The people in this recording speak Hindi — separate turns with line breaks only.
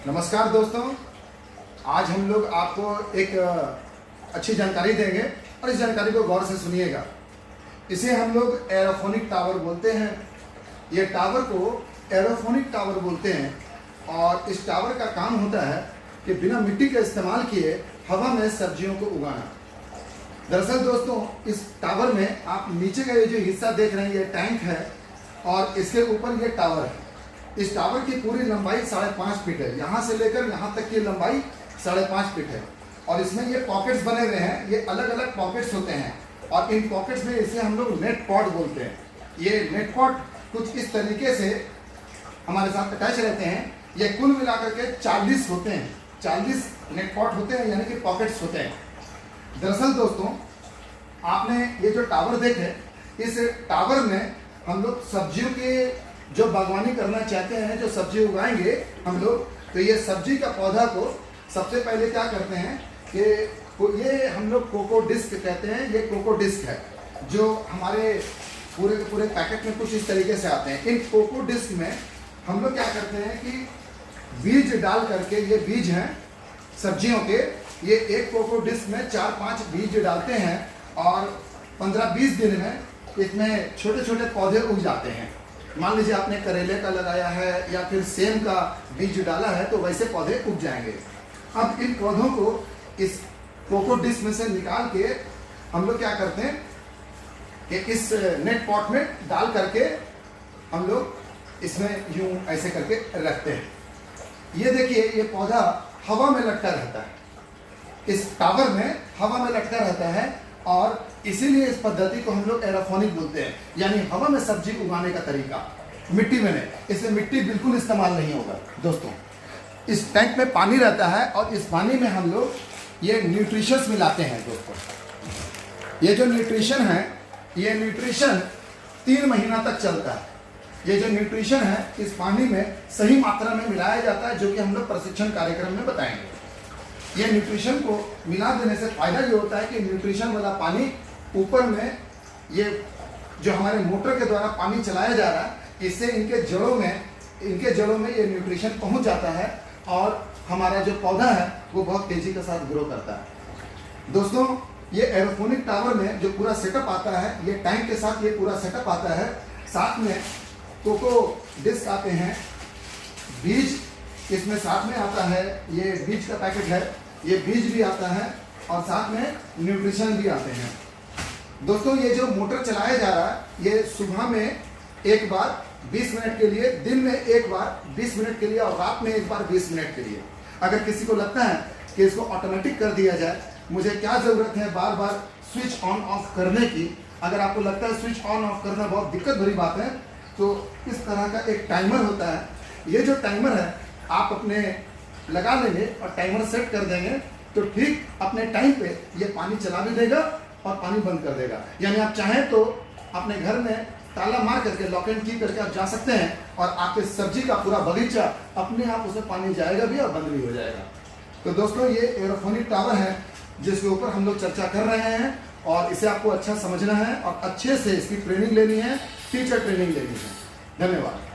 नमस्कार दोस्तों, आज हम लोग आपको एक अच्छी जानकारी देंगे और इस जानकारी को गौर से सुनिएगा। इसे हम लोग एरोफोनिक टावर बोलते हैं। ये टावर को एरोफोनिक टावर बोलते हैं और इस टावर का काम होता है कि बिना मिट्टी का इस्तेमाल किए हवा में सब्जियों को उगाना। दरअसल दोस्तों, इस टावर में आप नीचे का ये जो हिस्सा देख रहे हैं, ये टैंक है और इसके ऊपर ये टावर है। इस टावर की पूरी लंबाई 5.5 फीट है। यहाँ से लेकर यहाँ तक की लंबाई 5.5 फीट है और इसमें ये पॉकेट्स बने हुए हैं। ये अलग अलग पॉकेट्स होते हैं और इन पॉकेट्स में इसे हम लोग नेट पॉट बोलते हैं। ये नेट पॉट कुछ इस तरीके से हमारे साथ अटैच रहते हैं। ये कुल मिलाकर के 40 होते हैं। 40 नेट पॉट होते हैं, यानी कि पॉकेट्स होते हैं। दरअसल दोस्तों, आपने ये जो टावर देखे, इस टावर में हम लोग सब्जियों के जो बागवानी करना चाहते हैं, जो सब्जी उगाएंगे हम लोग, तो ये सब्जी का पौधा को सबसे पहले क्या करते हैं कि ये हम लोग कोको डिस्क कहते हैं। ये कोको डिस्क है जो हमारे पूरे के पूरे पैकेट में कुछ इस तरीके से आते हैं। इन कोको डिस्क में हम लोग क्या करते हैं कि बीज डाल करके, ये बीज हैं सब्जियों के, ये एक कोको डिस्क में 4-5 बीज डालते हैं और 15-20 दिन में इसमें छोटे छोटे पौधे उग जाते हैं। मान लीजिए आपने करेले का लगाया है या फिर सेम का बीज डाला है, तो वैसे पौधे उग जाएंगे। अब इन पौधों को इस कोको डिस्क में से निकाल के हम लोग क्या करते हैं कि इस नेट पॉट में डाल करके हम लोग इसमें यूं ऐसे करके रखते हैं। ये देखिए, ये पौधा हवा में लटका रहता है। इस टावर में हवा में लटका रहता है और इसीलिए इस पद्धति को हम लोग एरोफोनिक बोलते हैं, यानी हवा में सब्जी उगाने का तरीका। मिट्टी में नहीं, इसमें मिट्टी बिल्कुल इस्तेमाल नहीं होगा। दोस्तों, इस टैंक में पानी रहता है और इस पानी में हम लोग ये न्यूट्रिशंस मिलाते हैं। दोस्तों, ये जो न्यूट्रिशन है, ये न्यूट्रिशन 3 महीना तक चलता है। ये जो न्यूट्रिशन है इस पानी में सही मात्रा में मिलाया जाता है, जो कि हम लोग प्रशिक्षण कार्यक्रम में बताएंगे। ये न्यूट्रिशन को मिला देने से फायदा ये होता है कि न्यूट्रिशन वाला पानी ऊपर में, ये जो हमारे मोटर के द्वारा पानी चलाया जा रहा है, इससे इनके जड़ों में ये न्यूट्रिशन पहुंच जाता है और हमारा जो पौधा है वो बहुत तेजी के साथ ग्रो करता है। दोस्तों, ये एरोफोनिक टावर में जो पूरा सेटअप आता है, ये टैंक के साथ ये पूरा सेटअप आता है। साथ में कोको डिस्क आते हैं, बीज इसमें साथ में आता है। ये बीज का पैकेट है, ये बीज भी आता है और साथ में न्यूट्रिशन भी आते हैं। दोस्तों, ये जो मोटर चलाया जा रहा है, ये सुबह में एक बार 20 मिनट के लिए, दिन में एक बार 20 मिनट के लिए और रात में एक बार 20 मिनट के लिए। अगर किसी को लगता है कि इसको ऑटोमेटिक कर दिया जाए, मुझे क्या ज़रूरत है बार बार स्विच ऑन ऑफ करने की, अगर आपको लगता है स्विच ऑन ऑफ करना बहुत दिक्कत भरी बात है, तो इस तरह का एक टाइमर होता है। ये जो टाइमर है आप अपने लगा लेंगे और टाइमर सेट कर देंगे, तो ठीक अपने टाइम पे ये पानी चला भी देगा और पानी बंद कर देगा। यानी आप चाहें तो अपने घर में ताला मार करके, लॉक एंड की करके आप जा सकते हैं और आपके सब्जी का पूरा बगीचा अपने आप उसमें पानी जाएगा भी और बंद भी हो जाएगा। तो दोस्तों, ये एरोफोनिक टावर है जिसके ऊपर हम लोग चर्चा कर रहे हैं और इसे आपको अच्छा समझना है और अच्छे से इसकी ट्रेनिंग लेनी है, टीचर ट्रेनिंग लेनी है। धन्यवाद।